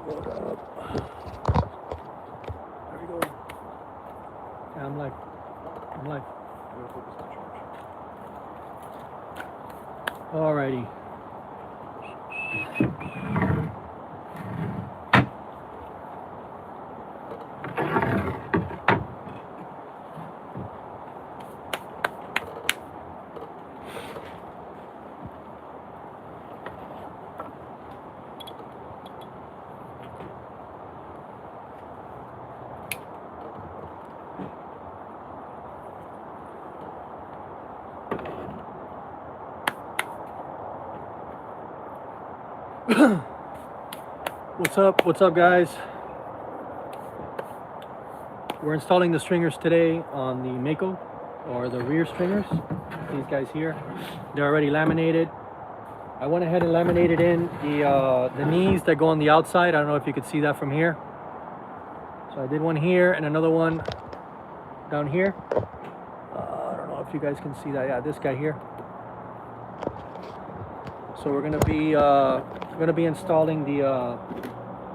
Load up. There we go. Yeah, I'm live. I'm live. Alrighty. What's up guys? We're installing the stringers today on the Mako, or the rear stringers. These guys here, they're already laminated. I went ahead and laminated in the knees that go on the outside. I don't know if you could see that from here. So I did one here and another one down here. I don't know if you guys can see that. Yeah, this guy here. So we're gonna be installing the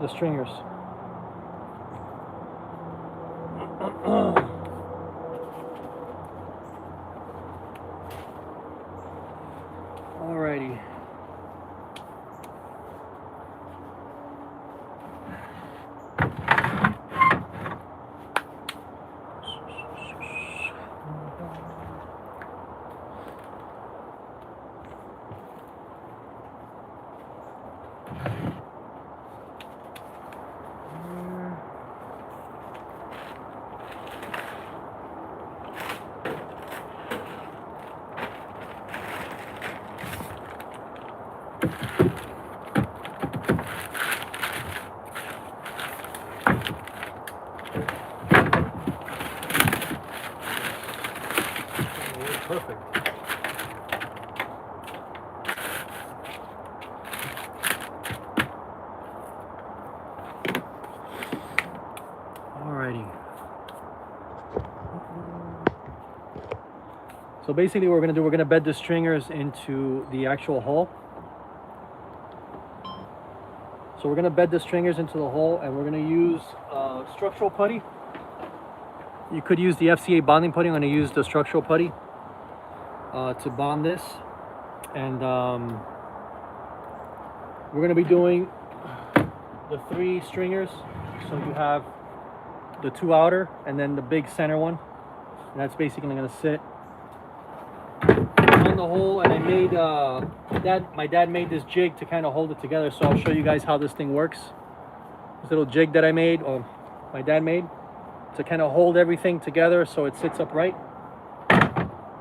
stringers. Alrighty. Perfect. Alrighty. So basically what we're gonna bed the stringers into the actual hole. So we're gonna bed the stringers into the hole, and we're gonna use structural putty. You could use the FCA bonding putty. I'm gonna use the structural putty to bond this, and we're gonna be doing the 3 stringers. So you have the 2 outer and then the big center one, and that's basically gonna sit on the hole. And I made my dad made this jig to kind of hold it together, so I'll show you guys how this thing works. This little jig that I made, or my dad made, to kind of hold everything together so it sits upright.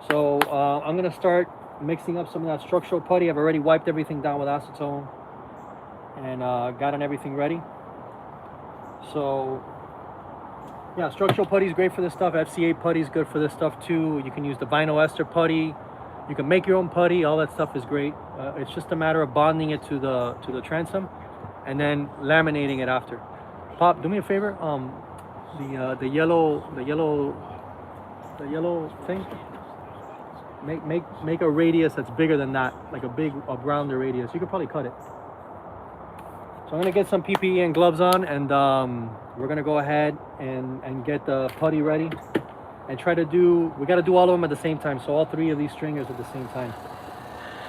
So I'm gonna start mixing up some of that structural putty. I've already wiped everything down with acetone and gotten everything ready. So yeah, structural putty is great for this stuff. FCA putty is good for this stuff too. You can use the vinyl ester putty. You can make your own putty. All that stuff is great. It's just a matter of bonding it to the transom and then laminating it after. Pop, do me a favor. The yellow thing. Make a radius that's bigger than that, like a rounder radius. You could probably cut it. So I'm gonna get some PPE and gloves on, and we're gonna go ahead and get the putty ready and we gotta do all of them at the same time. So all 3 of these stringers at the same time.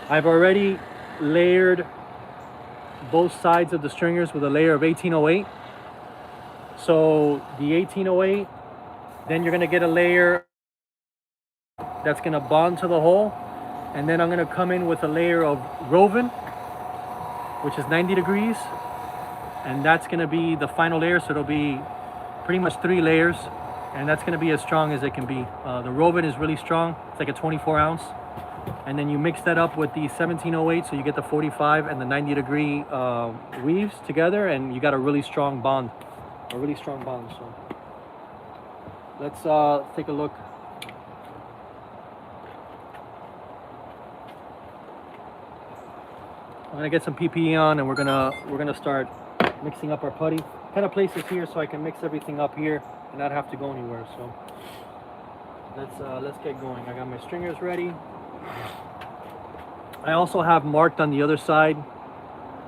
I've already layered both sides of the stringers with a layer of 1808. So the 1808, then you're gonna get a layer that's gonna bond to the hole, and then I'm gonna come in with a layer of Roven, which is 90 degrees, and that's gonna be the final layer. So it'll be pretty much 3 layers, and that's gonna be as strong as it can be. The Roven is really strong. It's like a 24 ounce, and then you mix that up with the 1708, so you get the 45 and the 90 degree weaves together, and you got a really strong bond. So let's take a look. I'm gonna get some PPE on, and we're gonna start mixing up our putty. Kind of place this here so I can mix everything up here and not have to go anywhere. So let's get going. I got my stringers ready. I also have marked on the other side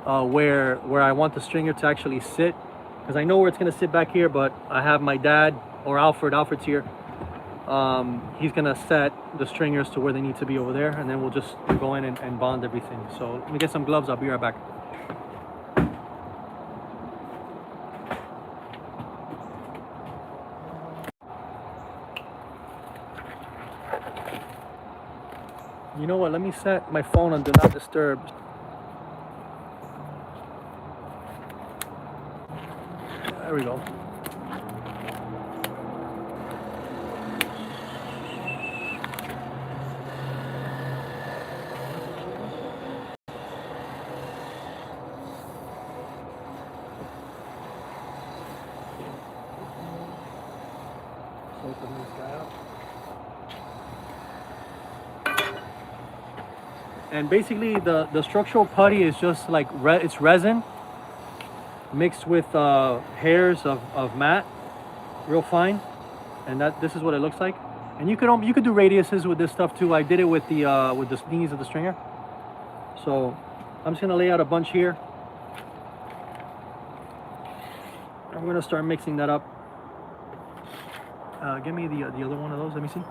where I want the stringer to actually sit, because I know where it's going to sit back here, but I have my dad or Alfred's here. He's going to set the stringers to where they need to be over there, and then we'll just go in and bond everything. So let me get some gloves. I'll be right back. You know what? Let me set my phone on Do Not Disturb. There we go. Open this guy up. And basically the structural putty is just like it's resin mixed with hairs of mat, real fine, and this is what it looks like. And you could do radiuses with this stuff too. I did it with the knees of the stringer. So I'm just gonna lay out a bunch here. I'm gonna start mixing that up. Give me the other one of those. Let me see.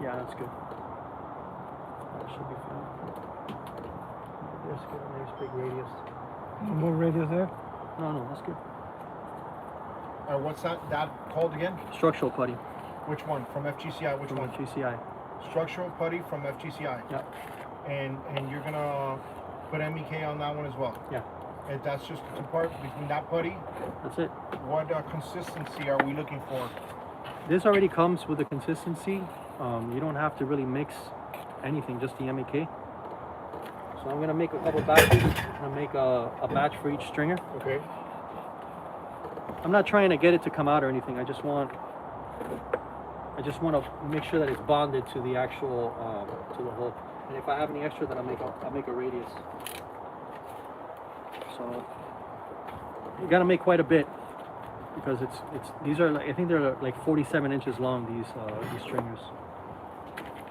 Yeah, that's good. That should be fine. There's good. There's big radius. Some more radius there? No, that's good. What's that called again? Structural putty. Which one? From FGCI? Which From one? FGCI. Structural putty from FGCI. Yeah. And you're gonna put MEK on that one as well. Yeah. And that's just the part between that putty. That's it. What consistency are we looking for? This already comes with the consistency. You don't have to really mix anything, just the MEK. So I'm gonna make a couple batches. I'm gonna make a batch for each stringer. Okay. I'm not trying to get it to come out or anything. I just want to make sure that it's bonded to the actual to the hole. And if I have any extra, then I'll make a radius. So you gotta make quite a bit, because these are like, I think they're like 47 inches long, these stringers.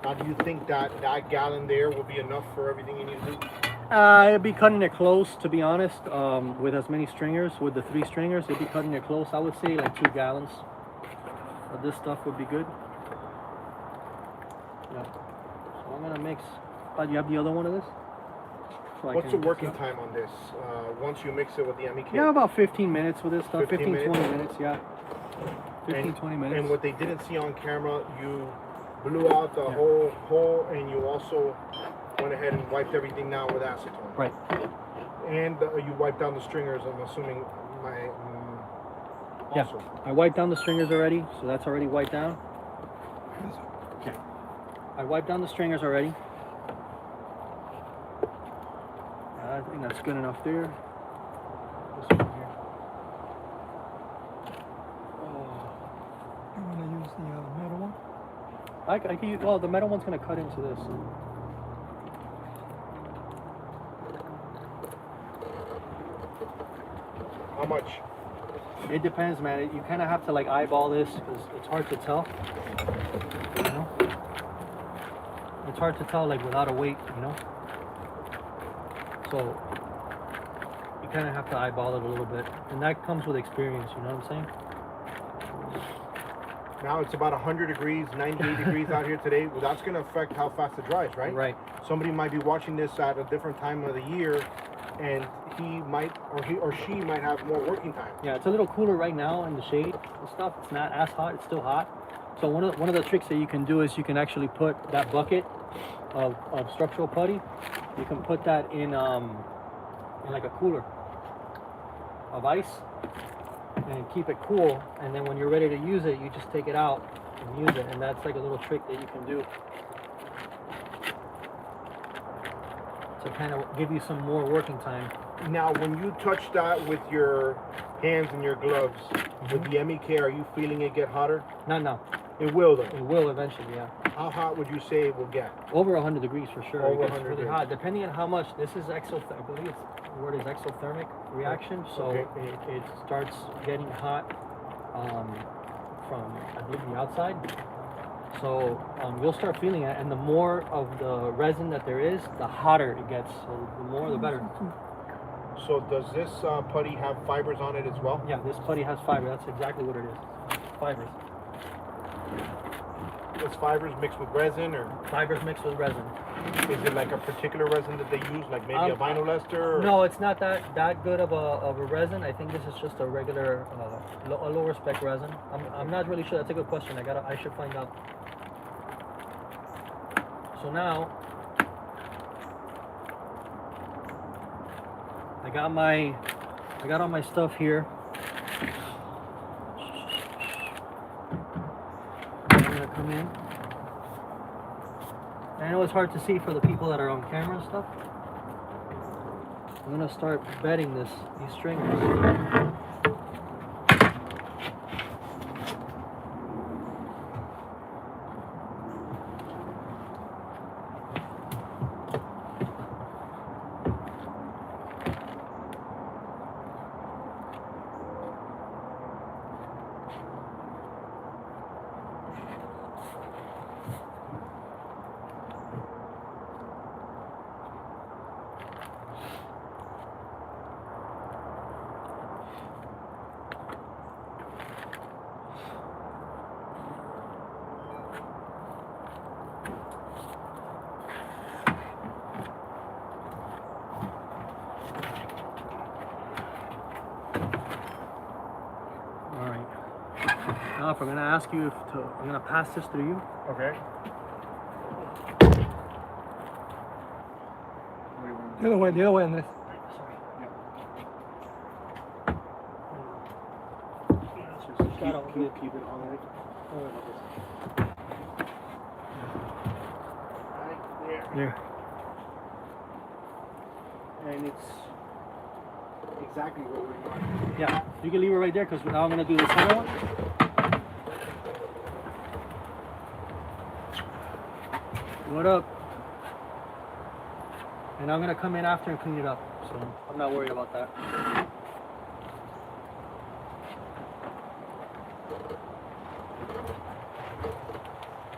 Now, do you think that gallon there will be enough for everything you need to do? I'd be cutting it close, to be honest. With as many stringers, with the 3 stringers, it'd be cutting it close. I would say like 2 gallons of this stuff would be good. Yeah. So I'm gonna mix. You have the other one of this? So What's the working time on this? Once you mix it with the MEK? Yeah, about 15 minutes with this stuff. 15 20 minutes, yeah. 20 minutes. And what they didn't see on camera, you blew out the whole hole, and you also went ahead and wiped everything down with acetone. Right. And you wiped down the stringers, I'm assuming, Yeah, also. I wiped down the stringers already, so that's already wiped down. Yeah. I wiped down the stringers already. I think that's good enough there. This one here. You want to use the metal one? I can use, well, the metal one's going to cut into this. How much? It depends, man. You kind of have to like eyeball this, because it's hard to tell. You know? It's hard to tell like without a weight, you know? So you kind of have to eyeball it a little bit. And that comes with experience, you know what I'm saying? Now it's about 100 degrees, 98 degrees out here today. Well, that's going to affect how fast it dries, right? Right. Somebody might be watching this at a different time of the year, and he or she might have more working time. Yeah, it's a little cooler right now in the shade and stuff. It's not as hot. It's still hot. So one of the tricks that you can do is you can actually put that bucket of structural putty. You can put that in like a cooler of ice and keep it cool. And then when you're ready to use it, you just take it out and use it. And that's like a little trick that you can do to kind of give you some more working time. Now, when you touch that with your hands and your gloves, with the MEK, are you feeling it get hotter? No. It will, though. It will eventually, yeah. How hot would you say it will get? Over 100 degrees for sure. Over It gets 100 really degrees. hot, depending on how much. This is I believe the word is exothermic reaction. So Okay. it starts getting hot from I believe the outside. So you'll start feeling it, and the more of the resin that there is, the hotter it gets. So the more, the better. So does this putty have fibers on it as well? Yeah, this putty has fiber. That's exactly what it is. Fibers. It's fibers mixed with resin, or Fibers mixed with resin. is it like a particular resin that they use, like maybe a vinyl ester? Or? No, it's not that good of a resin. I think this is just a regular, a lower spec resin. I'm not really sure. That's a good question. I should find out. So now, I got all my stuff here. I'm gonna come in. I know it's hard to see for the people that are on camera and stuff. I'm gonna start bedding these stringers. Now, if I'm gonna ask you I'm gonna pass this through you. Okay. The other way, Andres. Sorry. Keep it on right. Right there. There. And it's exactly what we want. Yeah, you can leave it right there because now I'm gonna do this other one. What up? And I'm gonna come in after and clean it up, so I'm not worried about that.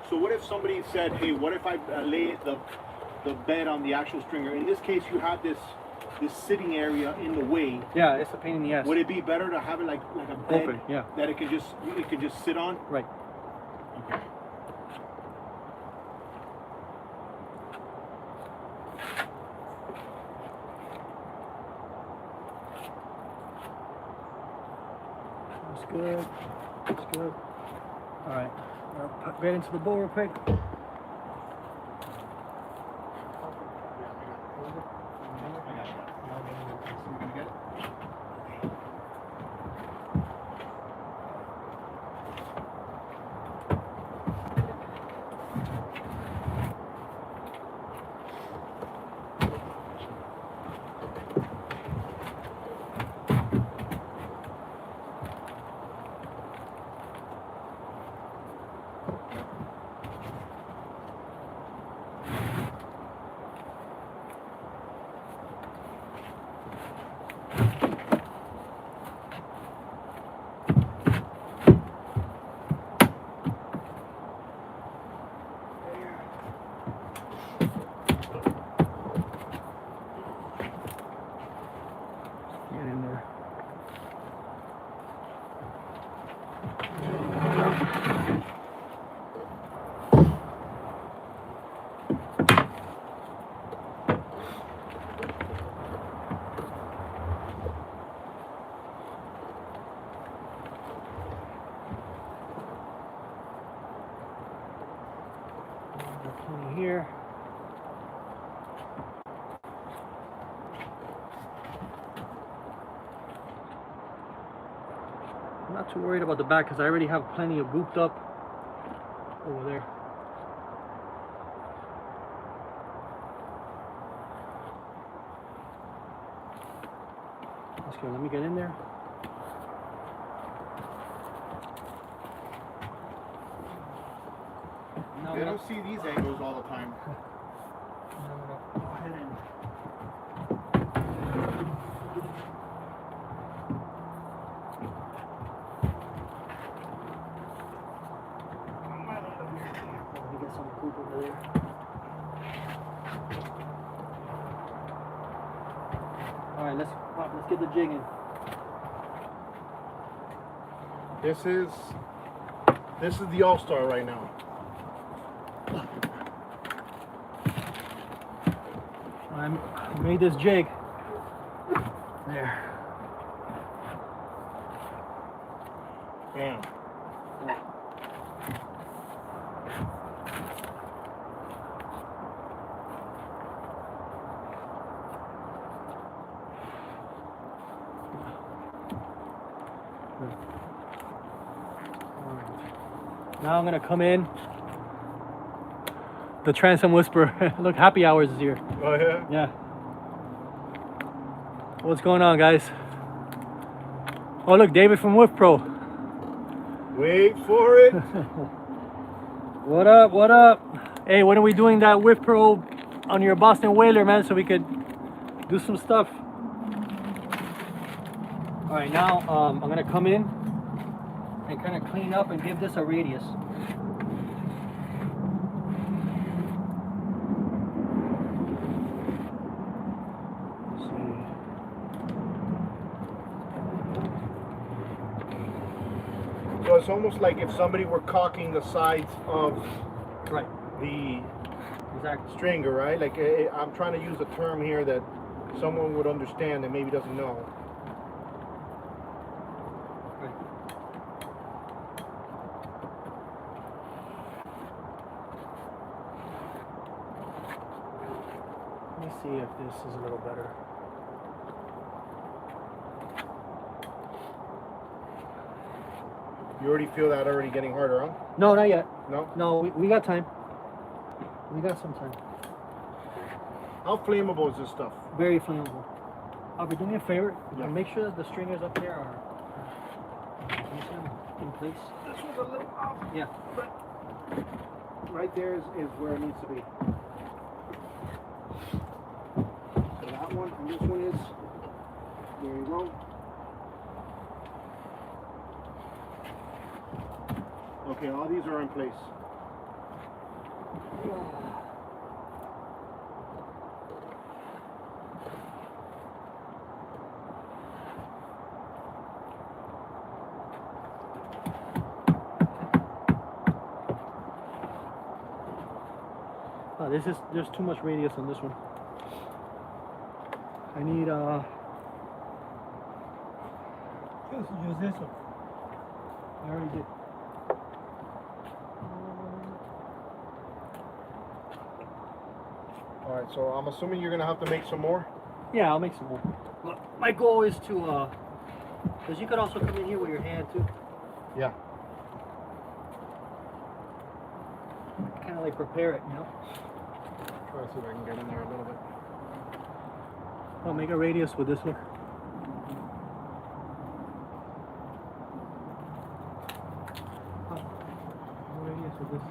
So what if somebody said, hey, what if I lay the bed on the actual stringer? In this case, you have this sitting area in the way. Yeah, it's a pain in the ass. Would it be better to have it like a bed Open, yeah. that it could just sit on? Right. Okay. That's good. That's good. All right. I'll get into the bowl real quick. Get in there. Plenty here. I'm not too worried about the back because I already have plenty of gooped up over there. Let's go. Let me get in there. Now They don't see these angles all the time. I'm gonna go ahead and let me get some poop over there. All right, let's get the jig in. This is the all-star right now. I made this jig. There. Bam. Now I'm gonna come in. The Transom Whisperer. Look, happy hours is here. Oh yeah? Yeah. What's going on, guys? Oh, look, David from Whiff Pro. Wait for it. What up? What up? Hey, when are we doing that Whiff Pro on your Boston Whaler, man, so we could do some stuff? All right, now I'm gonna come in and kind of clean up and give this a radius. So it's almost like if somebody were caulking the sides of Right. the Exactly. stringer, right? Like I'm trying to use a term here that someone would understand that maybe doesn't know. Right. Let me see if this is a little better. You already feel that already getting harder, huh? No, not yet. No? No, we got time. We got some time. How flammable is this stuff? Very flammable. Albert, do me a favor. Yeah. Make sure that the stringers up there are in place. This one's a little off. Yeah. But right there is where it needs to be. So that one and this one is. There you go. Okay, all these are in place. Oh, there's too much radius on this one. I need Just use this one. I already did. All right, so I'm assuming you're gonna have to make some more. Yeah, I'll make some more. Well, my goal is to because you could also come in here with your hand too. Yeah. Kind of like prepare it, you know. Try to see if I can get in there a little bit. I'll make a radius with this one. Radius with this.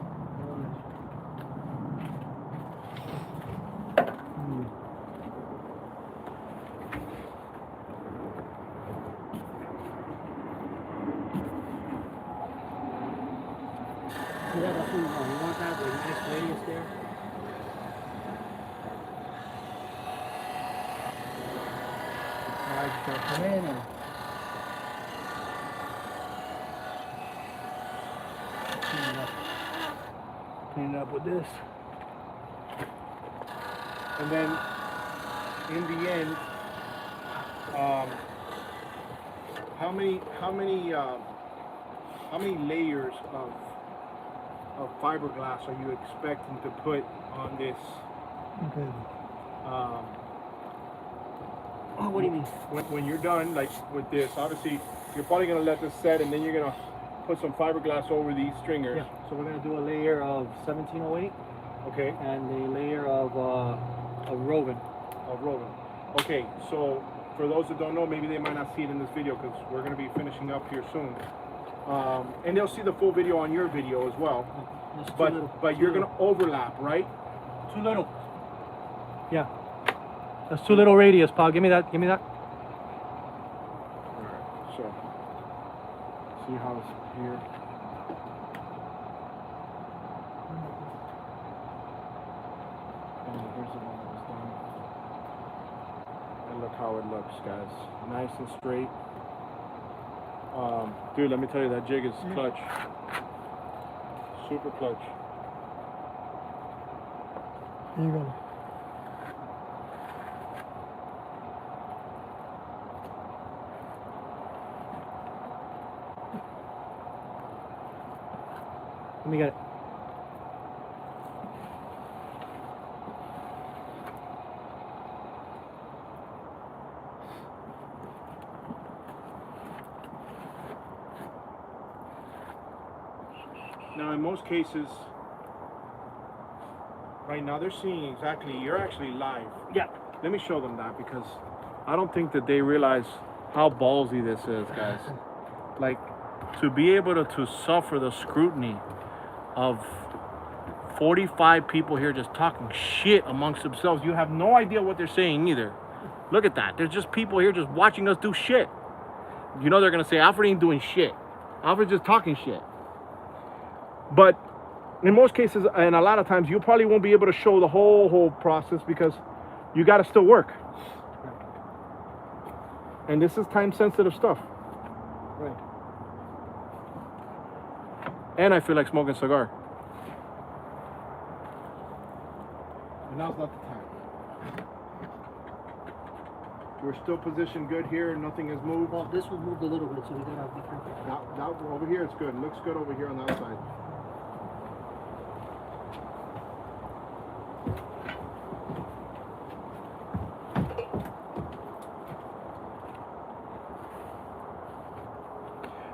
Yeah, that's what you want. You want that with a nice radius there. Alright, just gotta come in and clean it up with this. And then in the end, how many layers of fiberglass are you expecting to put on this? Okay. Oh, what do you mean? When you're done, like with this, obviously you're probably gonna let this set, and then you're gonna put some fiberglass over these stringers. Yeah. So we're gonna do a layer of 1708 Okay. and a layer of Rogan. Of Rogan. Okay. So for those that don't know, maybe they might not see it in this video because we're gonna be finishing up here soon. And they'll see the full video on your video as well. That's too but little. but Too you're little. gonna overlap, right? Too little. Yeah. That's too little radius, pal. Give me that. Give me that. All right. So see how it's here. And here's the one that was done. And look how it looks, guys. Nice and straight. Dude, let me tell you, that jig is clutch. Super clutch. Here you go. Let me get it. Now, in most cases, right now they're seeing exactly, you're actually live. Yeah. Let me show them that, because I don't think that they realize how ballsy this is, guys. Like, to be able to suffer the scrutiny of 45 people here just talking shit amongst themselves. You have no idea what they're saying either. Look at that. There's just people here just watching us do shit. You know they're gonna say, Alfred ain't doing shit. Alfred's just talking shit. But in most cases, and a lot of times, you probably won't be able to show the whole process, because you got to still work. And this is time-sensitive stuff. Right. And I feel like smoking a cigar. And now's not the time. We're still positioned good here. Nothing has moved. Well, this was moved a little bit, so we gotta be careful. Now over here, it's good. It looks good over here on that side.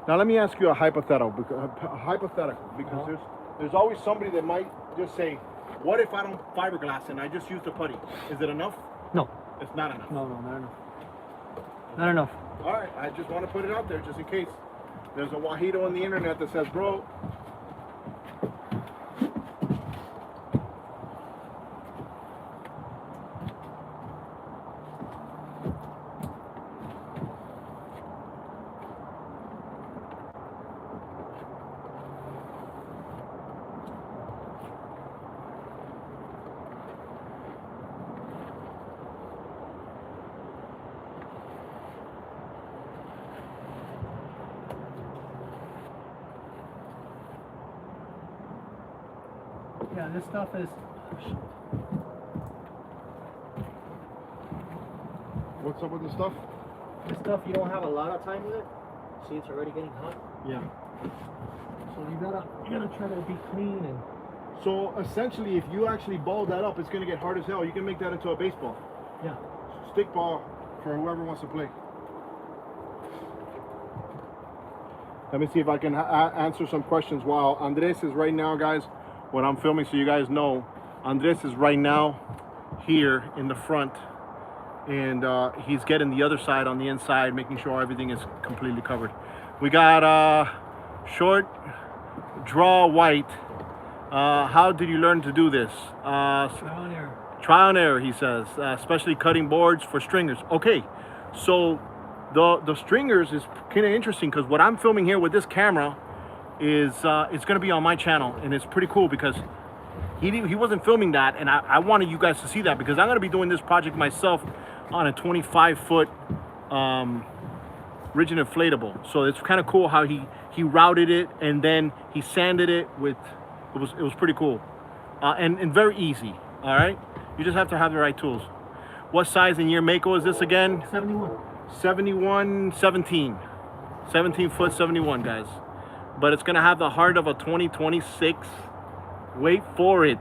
Now let me ask you a hypothetical, because there's always somebody that might just say, what if I don't fiberglass and I just use the putty? Is it enough? No. It's not enough. No, not enough. Not enough. All right, I just want to put it out there just in case. There's a Wajito on the internet that says, bro, Yeah, this stuff is. what's up with the stuff? This stuff you don't have a lot of time with it. See, it's already getting hot. Yeah. So you gotta try to be clean and. So essentially, if you actually ball that up, it's gonna get hard as hell. You can make that into a baseball. Yeah. Stick ball for whoever wants to play. Let me see if I can answer some questions while Andres is right now, guys. What I'm filming, so you guys know, Andres is right now here in the front, and he's getting the other side on the inside, making sure everything is completely covered. We got short draw white. How did you learn to do this? Trial and error. Trial and error, he says, especially cutting boards for stringers. Okay, so the stringers is kind of interesting, because what I'm filming here with this camera is it's going to be on my channel, and it's pretty cool because he wasn't filming that, and I wanted you guys to see that, because I'm going to be doing this project myself on a 25-foot rigid inflatable. So it's kind of cool how he routed it, and then he sanded it with, it was pretty cool, and very easy. All right, you just have to have the right tools. What size and year Mako is this again? 71. 17 foot 71, guys. But it's gonna have the heart of a 2026. Wait for it.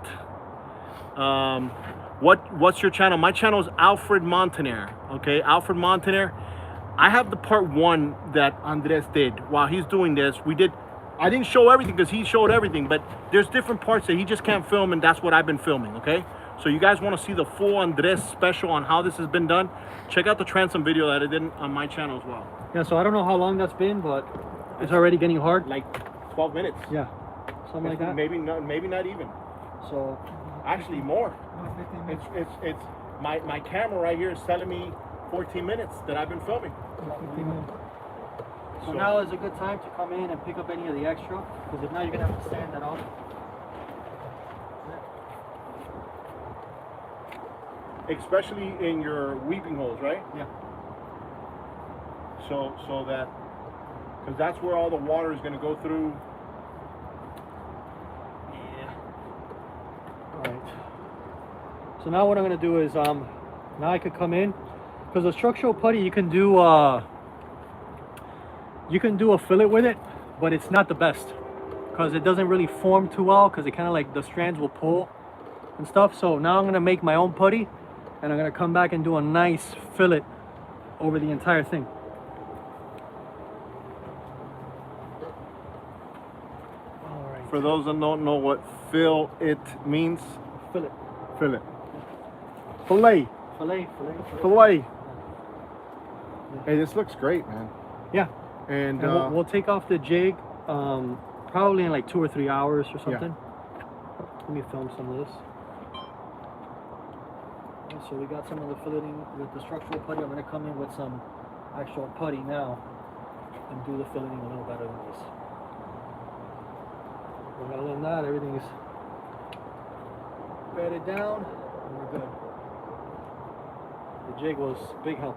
What's your channel? My channel is Alfred Montaner. Okay, Alfred Montaner. I have the part 1 that Andres did while he's doing this. I didn't show everything because he showed everything, but there's different parts that he just can't film, and that's what I've been filming. Okay, so you guys want to see the full Andres special on how this has been done? Check out the transom video that I did on my channel as well. Yeah, so I don't know how long that's been, but it's already getting hard. Like 12 minutes. Yeah. something like that. Maybe not even. So Actually, more. No, 15 minutes. It's my camera right here is telling me 14 minutes that I've been filming. 15 minutes. So now is a good time to come in and pick up any of the extra, because if not, you're gonna have to sand that off. Especially in your weeping holes, right? Yeah. So that, because that's where all the water is going to go through. Yeah. All right. So now what I'm gonna do is now I could come in, because the structural putty you can do a fillet with it, but it's not the best because it doesn't really form too well, because it kind of like the strands will pull and stuff. So now I'm gonna make my own putty, and I'm gonna come back and do a nice fillet over the entire thing. All right. For those that don't know what fillet means, Fillet. fillet. Fillet. Fillet. Fillet. Hey, this looks great, man. Yeah. And And we'll take off the jig probably in like 2 or 3 hours or something. Let me film some of this. Okay, so we got some of the filleting with the structural putty. I'm going to come in with some actual putty now and do the filleting a little better than this. But other than that, everything is bedded down and we're good. The jig was big help.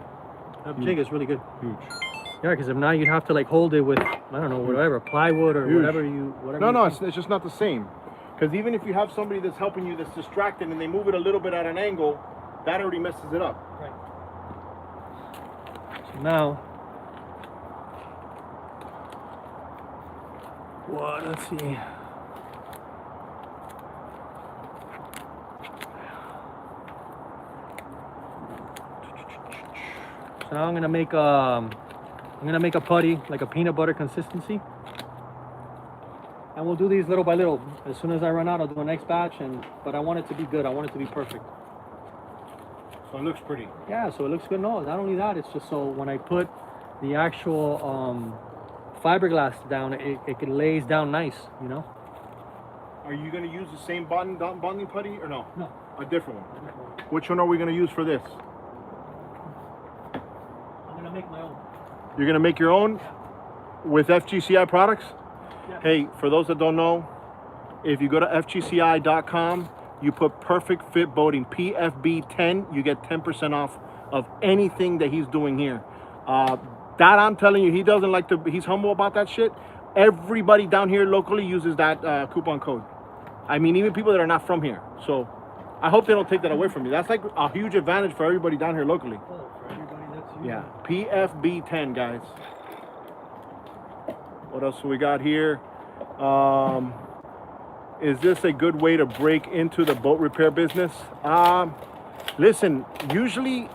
That jig is really good. huge. Yeah, because if not, you'd have to like hold it with, I don't know, whatever, plywood or Huge. whatever you No, think. it's just not the same. Because even if you have somebody that's helping you that's distracted and they move it a little bit at an angle, that already messes it up. Right. So now, what? Let's see. So now I'm gonna make a putty, like a peanut butter consistency, and we'll do these little by little. As soon as I run out, I'll do the next batch, but I want it to be good. I want it to be perfect. So it looks pretty. Yeah, so it looks good. No, not only that, it's just so when I put the actual fiberglass down, it lays down nice, you know? Are you going to use the same bonding putty or no? No. A different one. Which one are we going to use for this? I'm gonna make my own. You're going to make your own with FGCI products? Yeah. Hey, for those that don't know, if you go to fgci.com, you put Perfect Fit Boating, PFB10, you get 10% off of anything that he's doing here. That I'm telling you, he doesn't like to, he's humble about that shit. Everybody down here locally uses that coupon code. I mean, even people that are not from here. So I hope they don't take that away from you. That's like a huge advantage for everybody down here locally. Oh, for everybody that's you. Yeah, PFB10, guys. What else do we got here? Is this a good way to break into the boat repair business? Listen, usually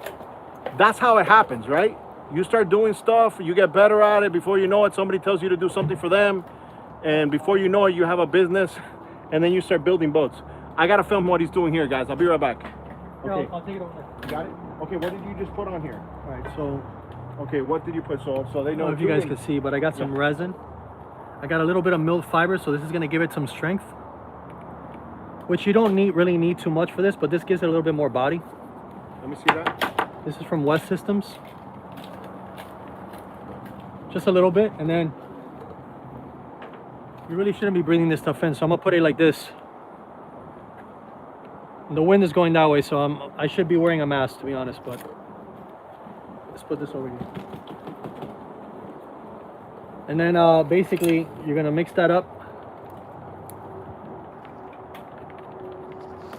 that's how it happens, right? You start doing stuff, you get better at it. Before you know it, somebody tells you to do something for them. And before you know it, you have a business. And then you start building boats. I got to film what he's doing here, guys. I'll be right back. Yeah, Okay, I'll take it over there. you got it? Okay, what did you just put on here? All right, so Okay, what did you put? So they I don't know know if you guys can see, but I got some resin. I got a little bit of milled fiber, so this is gonna give it some strength. Which you don't really need too much for this, but this gives it a little bit more body. Let me see that. This is from West Systems. Just a little bit, and then you really shouldn't be breathing this stuff in, so I'm gonna put it like this. The wind is going that way, so I should be wearing a mask, to be honest, but let's put this over here. And then basically you're gonna mix that up,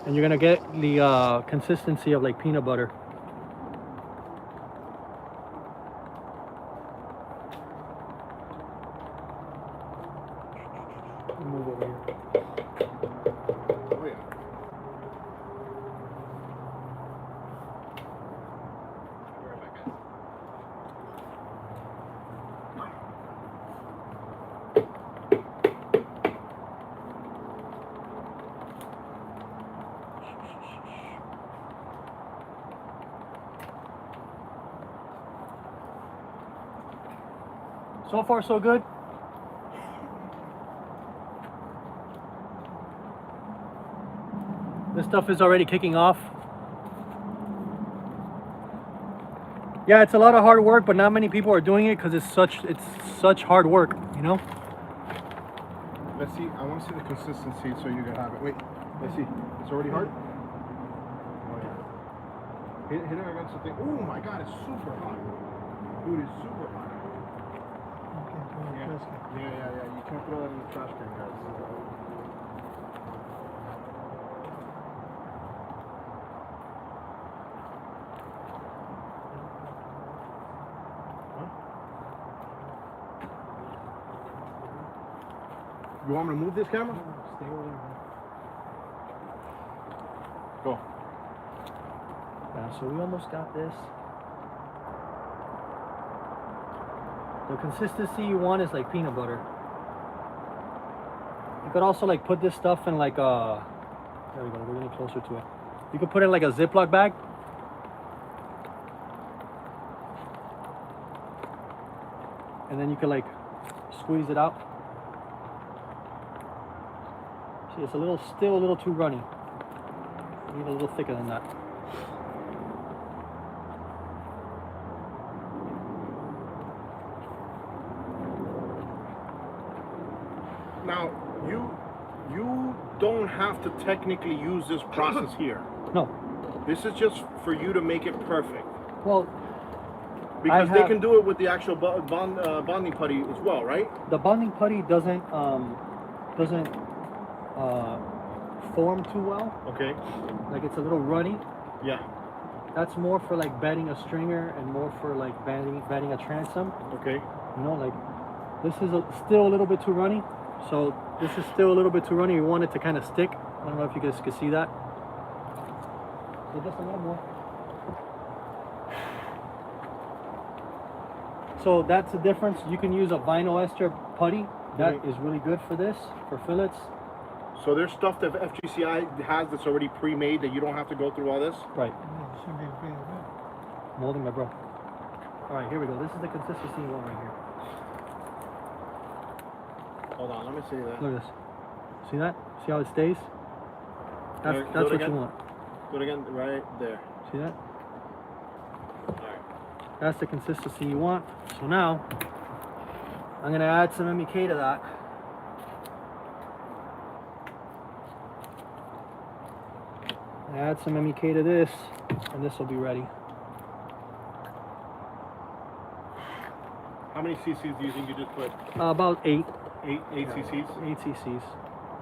and you're gonna get the consistency of like peanut butter. Move over here. Oh, yeah. So far, so good. stuff is already kicking off. Yeah, it's a lot of hard work, but not many people are doing it because it's such hard work, you know? Let's see. I want to see the consistency so you can have it. Wait. Let's see. It's already hard. Oh yeah. Hit it against the thing. Oh my God! It's super hot. Dude, it's super hot. Yeah. You can't throw that in the trash can, guys. You want me to move this camera? Stay over there. Go. Yeah, so we almost got this. The consistency you want is like peanut butter. You could also like put this stuff in like a, there we go, we're getting closer to it. You could put it in like a Ziploc bag. And then you could like squeeze it out. See, it's still a little too runny. Need a little thicker than that. Now, you don't have to technically use this process here. No. This is just for you to make it perfect. Well, because they can do it with the actual bonding putty as well, right? the bonding putty doesn't form too well. Okay. Like it's a little runny. Yeah. That's more for like batting a stringer and more for like batting a transom. Okay. You know, like this is still a little bit too runny. So this is still a little bit too runny. We want it to kind of stick. I don't know if you guys can see that. So just a little more. So that's the difference. You can use a vinyl ester putty. That is really good for this, for fillets. So there's stuff that FGCI has that's already pre-made that you don't have to go through all this? Right. No, it should be pretty good. Molding my bro. All right, here we go. This is the consistency you want right here. Hold on, let me see that. Look at this. See that? See how it stays? That's Do it what you again. want. Do it again, right there. See that? Alright. That's the consistency you want. So now, I'm gonna add some MEK to that. Add some MEK to this, and this will be ready. How many cc's do you think you just put? About 8. 8 cc's? 8 cc's.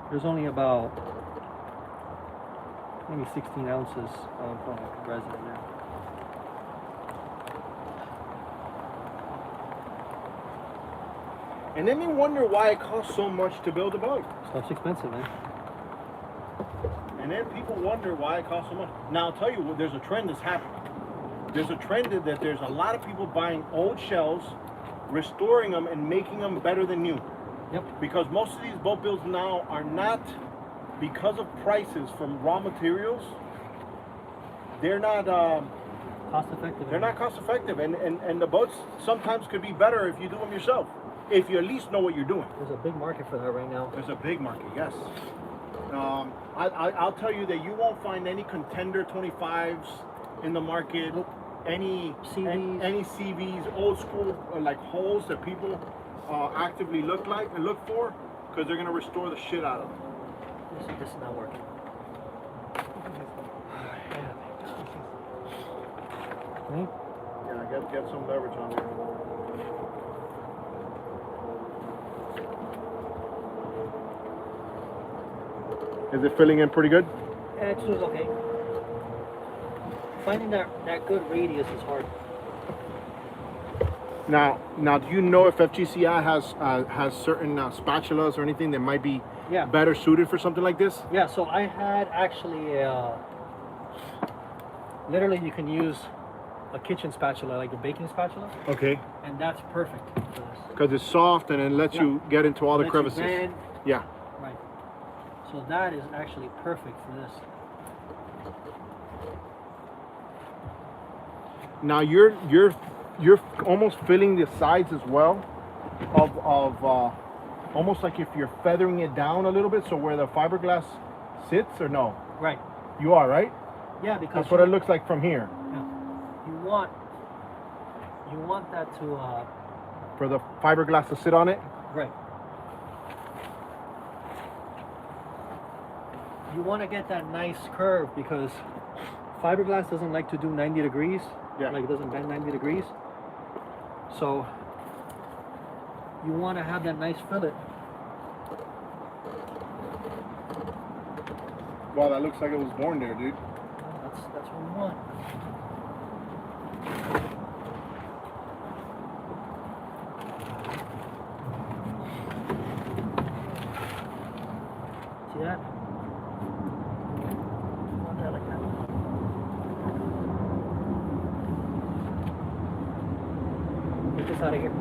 There's only about maybe 16 ounces of resin in there. And then you wonder why it costs so much to build a boat. Stuff's expensive, man. And then people wonder why it costs so much. Now I'll tell you, there's a trend that's happening. There's a trend that there's a lot of people buying old shells, restoring them and making them better than new. Yep. Because most of these boat builds now are not, because of prices from raw materials, they're not Cost effective. they're not cost effective, and the boats sometimes could be better if you do them yourself. If you at least know what you're doing. There's a big market for that right now. There's a big market, yes. I'll tell you that you won't find any contender 25s in the market. Nope. Any CVs. any CVs, old school like holes that people actively look for, because they're gonna restore the shit out of them. This is not working. Okay. Yeah, get some leverage on there. Is it filling in pretty good? It was okay. Finding that good radius is hard. Now, do you know if FGCI has certain spatulas or anything that might be better suited for something like this? Yeah, so I had actually literally you can use a kitchen spatula, like a baking spatula. Okay. And that's perfect for this. Because it's soft and it lets you get into all the crevices. Yeah. Right. So that is actually perfect for this. Now you're almost filling the sides as well of almost like if you're feathering it down a little bit, so where the fiberglass sits, or no? Right. You are, right? Yeah, because That's what it looks like from here. you want that to For the fiberglass to sit on it. right. You want to get that nice curve because fiberglass doesn't like to do 90 degrees. Yeah. Like it doesn't bend 90 degrees. So you want to have that nice fillet. Wow, that looks like it was born there, dude. That's what we want. See that? Want that like that. Get this out of here.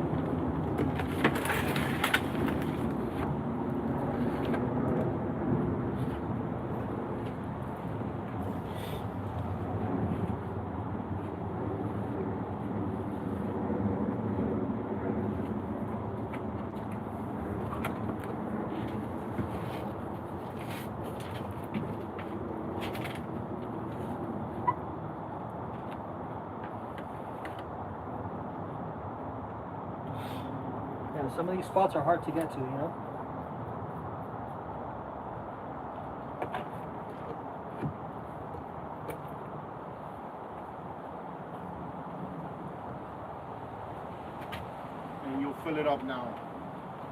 Yeah, some of these spots are hard to get to, you know? And you'll fill it up now.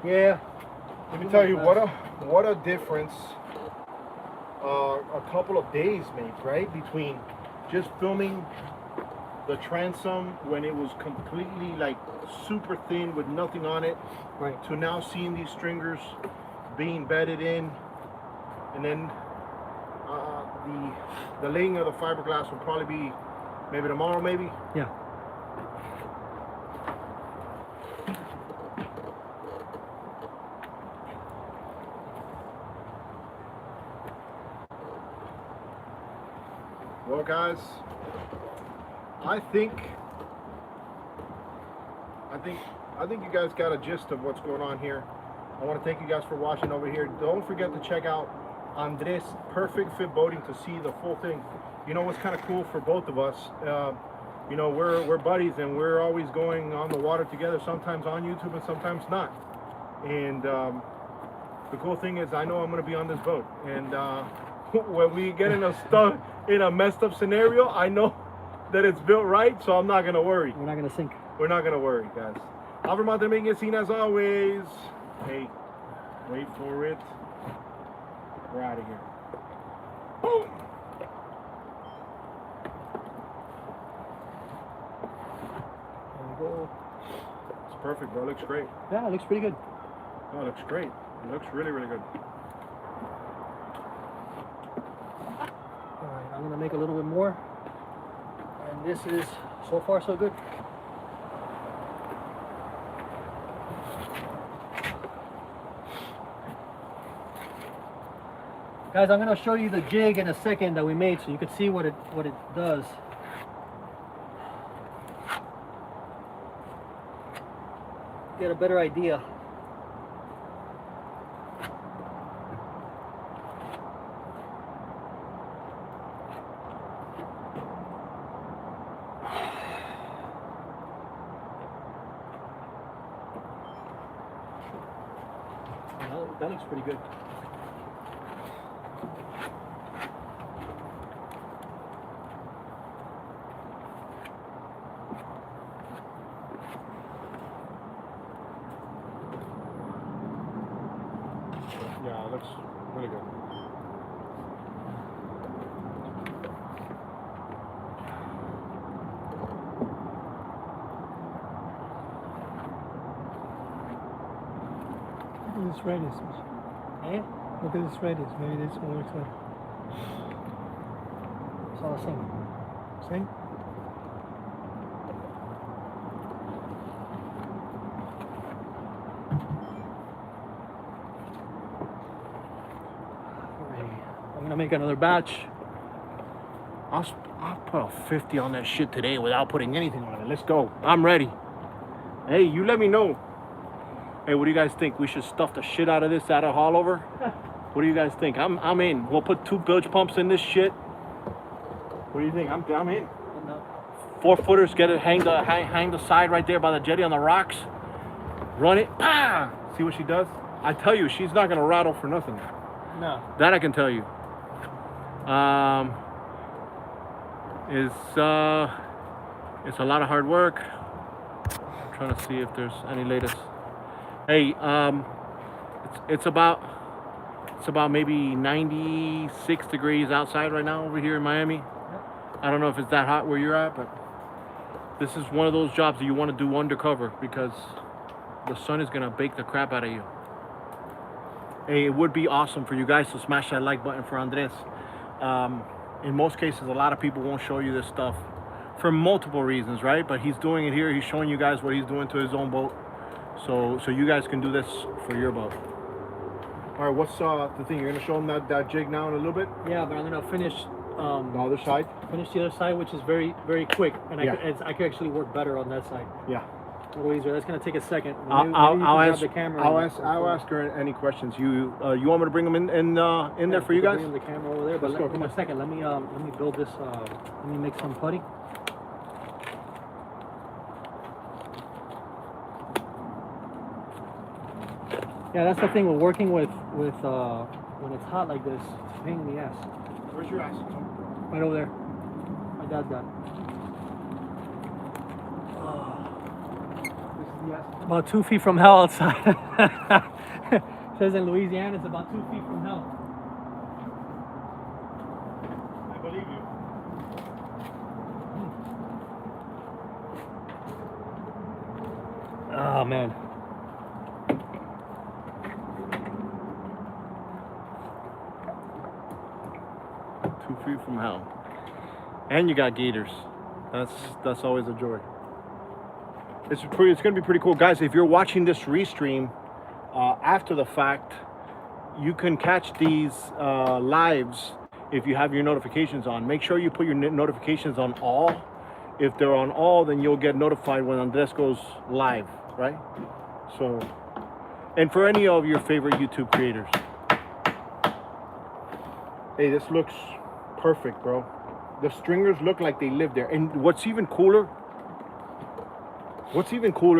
Yeah. Let me tell you what a difference a couple of days made, right? Between just filming the transom when it was completely like super thin with nothing on it, Right. to now seeing these stringers being bedded in, and then the laying of the fiberglass will probably be maybe tomorrow, maybe. Yeah. Well, guys, I think you guys got a gist of what's going on here. I want to thank you guys for watching over here. Don't forget to check out Andres Perfect Fit Boating to see the full thing. You know what's kind of cool for both of us? You know, we're buddies and we're always going on the water together, sometimes on YouTube and sometimes not. And the cool thing is I know I'm going to be on this boat. And when we get in a messed up scenario, I know that it's built right, so I'm not going to worry. We're not going to sink. We're not going to worry, guys. Alvermonte making it seen as always. Hey, wait for it. We're out of here. Boom! There we go. It's perfect, bro. It looks great. Yeah, it looks pretty good. Oh, it looks great. It looks really, really good. Alright, I'm going to make a little bit more. And this is so far so good. Guys, I'm going to show you the jig in a second that we made so you can see what it does. Get a better idea. That looks pretty good. Yeah, it looks really good. Look at this radius. Eh? Look at this radius. Maybe this one looks like. It's all the same. See? I'm gonna make another batch. I'll put a 50 on that shit today without putting anything on it. Let's go. I'm ready. Hey, you let me know. Hey, what do you guys think? We should stuff the shit out of this out of haulover? What do you guys think? I'm in. We'll put 2 bilge pumps in this shit. What do you think? I'm in. No. 4-footers, get it, hang the side right there by the jetty on the rocks. Run it, bah! See what she does? I tell you, she's not gonna rattle for nothing. No. That I can tell you. It's a lot of hard work. I'm trying to see if there's any latest. Hey, it's about maybe 96 degrees outside right now over here in Miami. I don't know if it's that hot where you're at, but this is one of those jobs that you want to do undercover because the sun is gonna bake the crap out of you. Hey, it would be awesome for you guys to smash that like button for Andres. In most cases, a lot of people won't show you this stuff for multiple reasons, right? But he's doing it here. He's showing you guys what he's doing to his own boat, so you guys can do this for your boat. All right, what's the thing? You're gonna show him that jig now in a little bit? Yeah, but I'm gonna finish The other side? finish the other side, which is very, very quick, and Yeah. I could actually work better on that side. Yeah. A little easier. That's gonna take a second. Maybe you I'll can grab ask. the camera. I'll ask her any questions. You want me to bring them in there for you guys? Bring the camera over there, but Let's go, give me a second. Let me build this. Let me make some putty. Yeah, that's the thing with working with when it's hot like this. It's a pain in the ass. Where's your ass? Right over there. My dad's got it. This is the ass. About 2 feet from hell outside. It says in Louisiana it's about 2 feet from hell. I believe you. Oh man. Free from hell, and you got gators. That's always a joy. It's gonna be pretty cool, guys. If you're watching this restream after the fact, you can catch these lives if you have your notifications on. Make sure you put your notifications on all. If they're on all, then you'll get notified when Andres goes live, right? So, and for any of your favorite YouTube creators, hey, this looks perfect, bro. The stringers look like they live there. And what's even cooler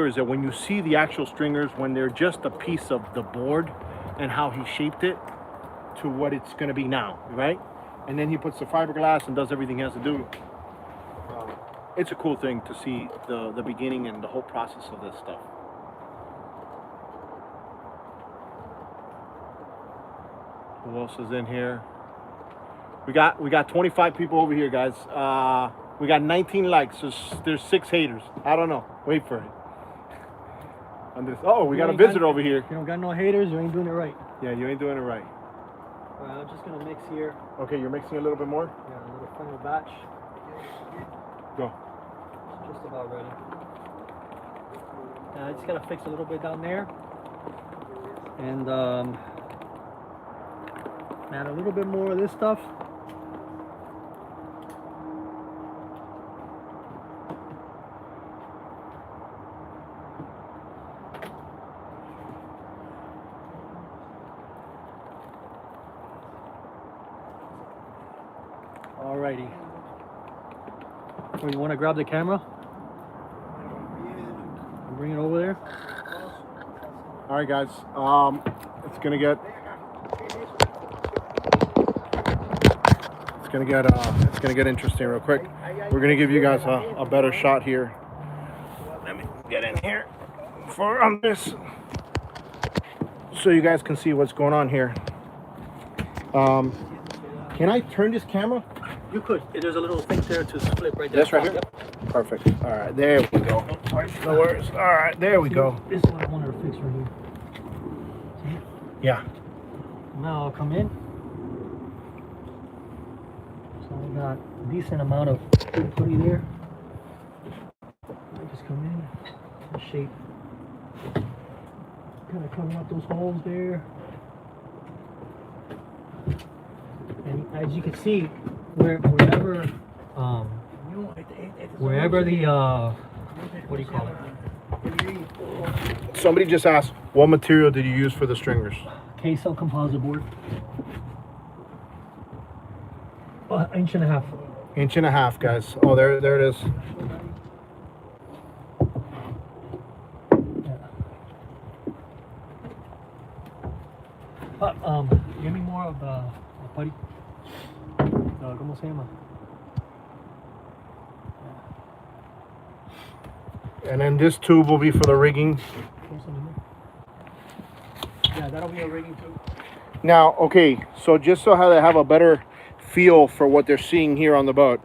is that when you see the actual stringers, when they're just a piece of the board and how he shaped it to what it's going to be now, right? And then he puts the fiberglass and does everything he has to do. It's a cool thing to see the beginning and the whole process of this stuff. Who else is in here? We got 25 people over here, guys. We got 19 likes. So there's 6 haters. I don't know. Wait for it. We got a visitor over here. You don't got no haters, you ain't doing it right. Yeah, you ain't doing it right. Alright, I'm just gonna mix here. Okay, you're mixing a little bit more? Yeah, a little final batch. Go. It's just about ready. I just gotta fix a little bit down there. And add a little bit more of this stuff. Alrighty. So you want to grab the camera? And bring it over there. All right, guys. It's gonna get interesting real quick. We're gonna give you guys a better shot here. Let me get in here on this, so you guys can see what's going on here. Can I turn this camera? You could. There's a little thing there to split right there. This right here? Yep. Perfect. All right, there we go. No worries. All right, there we go. This is what I wanted to fix right here. See? Yeah. Now I'll come in. So I got a decent amount of good putty there. I just come in and shape. Kind of cover up those holes there. And as you can see, wherever the what do you call it? Somebody just asked, what material did you use for the stringers? K-cell composite board. 1.5 inches. 1.5 inches, guys. Oh, there it is. Give me more of the putty. ¿Cómo se llama? And then this tube will be for the rigging. Yeah, that'll be a rigging tube. Now, okay, so just so how they have a better feel for what they're seeing here on the boat,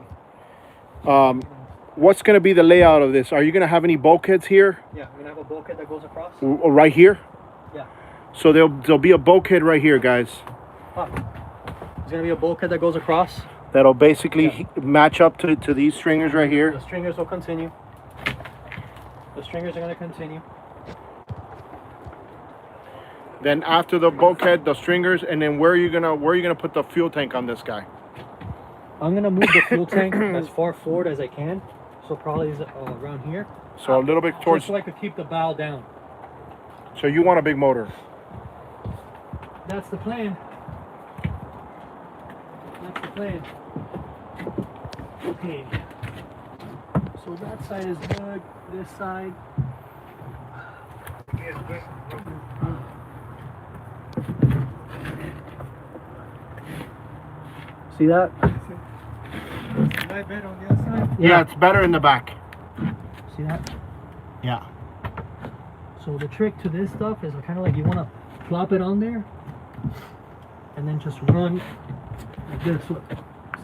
what's going to be the layout of this? Are you going to have any bulkheads here? Yeah, we're gonna have a bulkhead that goes across. Right here? Yeah. So there'll be a bulkhead right here, guys. There's gonna be a bulkhead that goes across. That'll basically match up to these stringers right here. The stringers will continue. The stringers are gonna continue. Then after the bulkhead, the stringers, and then where are you gonna put the fuel tank on this guy? I'm gonna move the fuel tank as far forward as I can. So probably around here. So a little bit towards. Just so I could keep the bow down. So you want a big motor? That's the plan. That's the plan. Okay. So that side is good. This side. See that? Is my bed on the other side? Yeah, it's better in the back. See that? Yeah. So the trick to this stuff is kind of like you want to plop it on there and then just run like this. Look.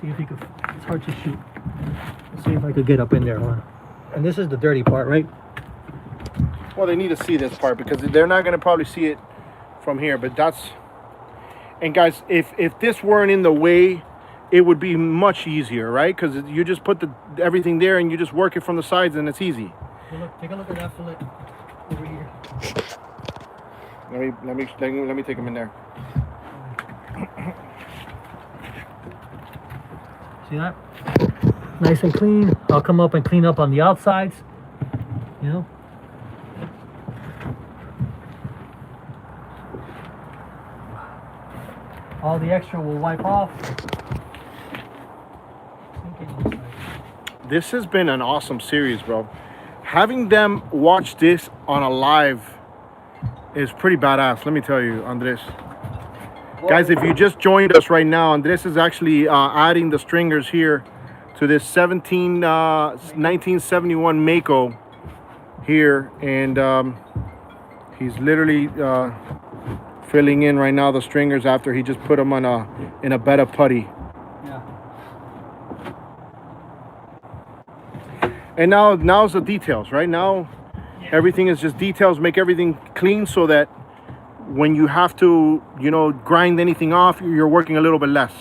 See if you could. It's hard to shoot. Let's see if I could get up in there. And this is the dirty part, right? Well, they need to see this part because they're not going to probably see it from here. But that's. And guys, if this weren't in the way, it would be much easier, right? Because you just put everything there and you just work it from the sides and it's easy. Well, look, take a look at that fillet over here. Let me take them in there. See that? Nice and clean. I'll come up and clean up on the outsides. You know? All the extra will wipe off. This has been an awesome series, bro. Having them watch this on a live is pretty badass, let me tell you, Andres. Guys, if you just joined us right now, Andres is actually adding the stringers here to this 1971 Mako here, and he's literally filling in right now the stringers after he just put them on in a bed of putty. Yeah. And now's the details, right? Now everything is just details, make everything clean so that when you have to, grind anything off, you're working a little bit less.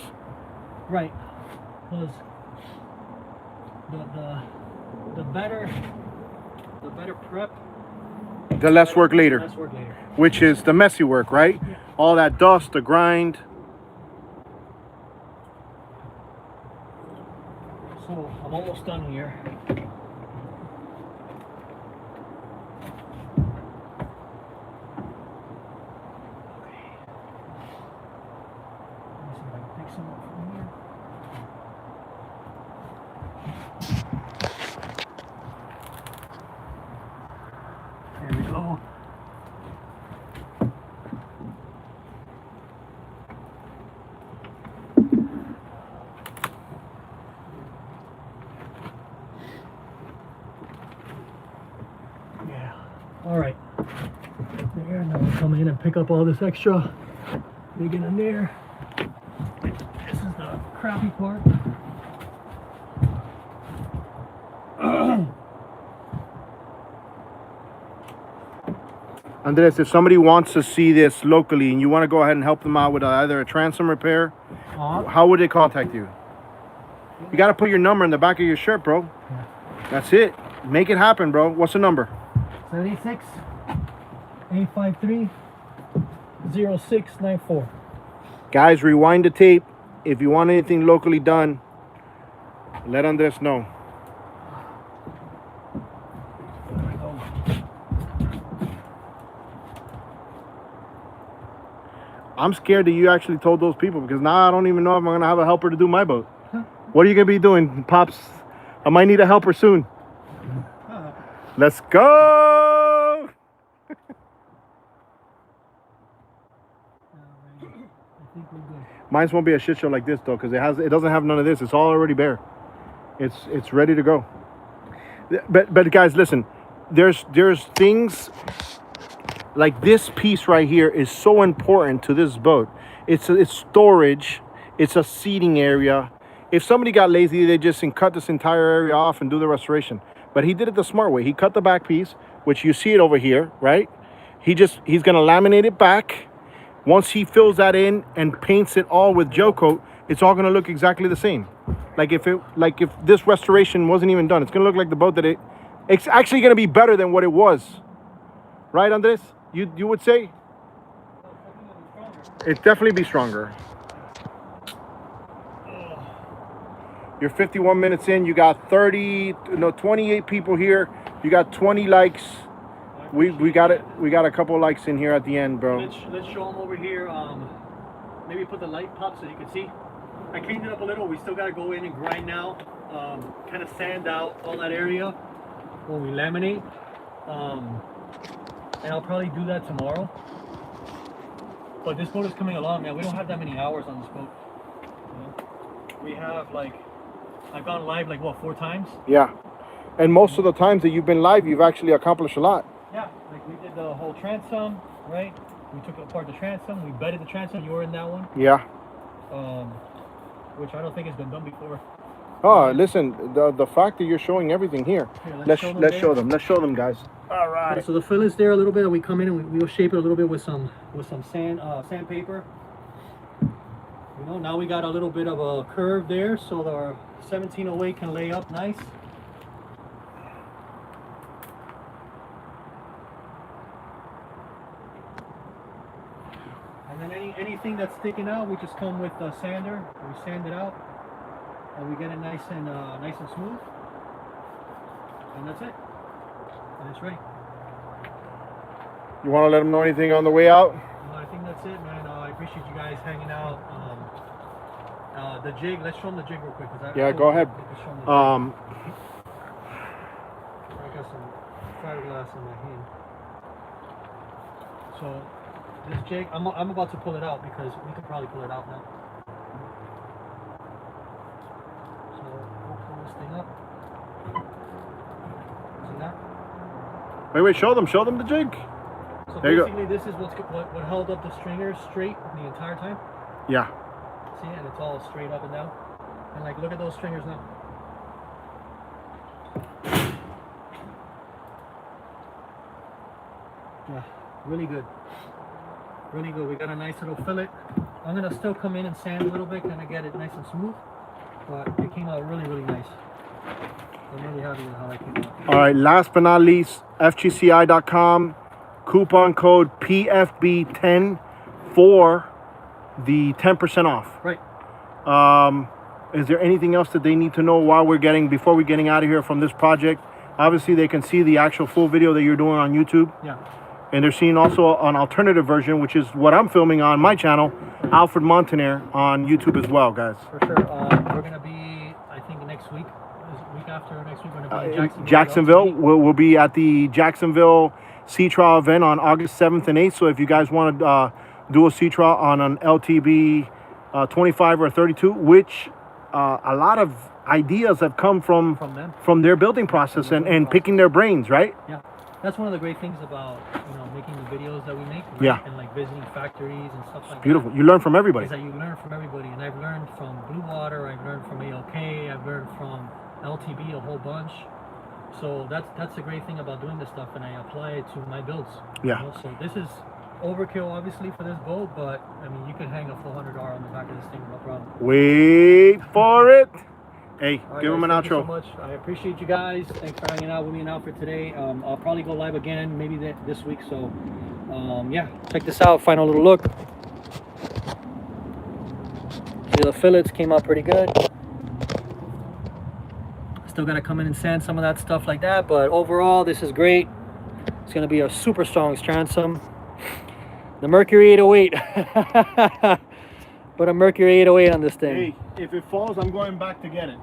Right. Because the better prep, the less work later. less work later. Which is the messy work, right? Yeah. All that dust, the grind. So I'm almost done here. There we go. Yeah. All right. There. Now we'll come in and pick up all this extra. Dig in there. This is the crappy part. Andres, if somebody wants to see this locally and you want to go ahead and help them out with either a transom repair, how would they contact you? You got to put your number in the back of your shirt, bro. Yeah. That's it. Make it happen, bro. What's the number? 76-853-0694. Guys, rewind the tape. If you want anything locally done, let Andres know. I'm scared that you actually told those people because now I don't even know if I'm going to have a helper to do my boat. What are you gonna be doing, Pops? I might need a helper soon. Let's go. Mine won't be a shit show like this though, because it doesn't have none of this. It's all already bare. It's ready to go. But guys, listen. There's things like this piece right here is so important to this boat. It's storage. It's a seating area. If somebody got lazy, they just cut this entire area off and do the restoration. But he did it the smart way. He cut the back piece, which you see it over here, right? He's gonna laminate it back. Once he fills that in and paints it all with gel coat, it's all gonna look exactly the same. Like if this restoration wasn't even done, it's gonna look like the boat that it's actually gonna be better than what it was. Right, Andres? You would say? It'd definitely be stronger. You're 51 minutes in. You got 28 people here. You got 20 likes. We got it. We got a couple likes in here at the end, bro. Let's show them over here. Maybe put the light pop so you can see. I cleaned it up a little. We still got to go in and grind now. Kind of sand out all that area when we laminate. And I'll probably do that tomorrow. But this boat is coming along, man. We don't have that many hours on this boat. You know? We have I've gone live 4 times? Yeah. And most of the times that you've been live, you've actually accomplished a lot. Yeah, we did the whole transom, right? We took apart the transom, we bedded the transom, you were in that one. Yeah. Which I don't think has been done before. Oh, listen, the fact that you're showing everything here. Let's show them. Let's show them, guys. All right. Okay, so the fillet's there a little bit, and we come in and we'll shape it a little bit with some sandpaper. You know, now we got a little bit of a curve there, so our 1708 can lay up nice. And then anything that's sticking out, we just come with a sander. We sand it out, and we get it nice and smooth. And that's it. And it's ready. You want to let them know anything on the way out? No, I think that's it, man. I appreciate you guys hanging out. The jig, let's show them the jig real quick. Yeah, go ahead. I got some fiberglass in my hand. So this jig, I'm about to pull it out because we could probably pull it out now. So we'll pull this thing up. See that? Wait, show them the jig. So there basically this is what held up the stringers straight the entire time. Yeah. See, and it's all straight up and down. And look at those stringers now. Yeah, really good. Really good. We got a nice little fillet. I'm gonna still come in and sand a little bit, kind of get it nice and smooth. But it came out really, really nice. I'm really happy with how that came out. All right, last but not least, FGCI.com, coupon code PFB10 for the 10% off. Right. Is there anything else that they need to know before we're getting out of here from this project? Obviously, they can see the actual full video that you're doing on YouTube. Yeah. And they're seeing also an alternative version, which is what I'm filming on my channel, Alfred Montaner, on YouTube as well, guys. For sure. We're going to be, I think, next week. Week after next week, we're going to be in Jacksonville. We'll be at the Jacksonville Sea Trial event on August 7th and 8th. So if you guys want to do a sea trial on an LTB 25 or 32, which a lot of ideas have come from their building process and picking their brains, right? Yeah. That's one of the great things about making the videos that we make, right? Yeah. And visiting factories and stuff like beautiful. that. You learn from everybody. Is that you learn from everybody, and I've learned from Blue Water, I've learned from ALK, I've learned from LTB a whole bunch. So that's the great thing about doing this stuff, and I apply it to my builds. Yeah. So this is overkill, obviously, for this boat, but I mean, you could hang a 400R on the back of this thing, no problem. Wait for it. Hey, right, give them an thank outro. You so much. I appreciate you guys. Thanks for hanging out with me and Alfred today. I'll probably go live again, maybe this week. So, yeah, check this out. Final little look. See, the fillets came out pretty good. Still got to come in and sand some of that stuff like that, but overall, this is great. It's going to be a super strong transom. The Mercury 808. Put a Mercury 808 on this thing. Hey. if it falls, I'm going back to get it.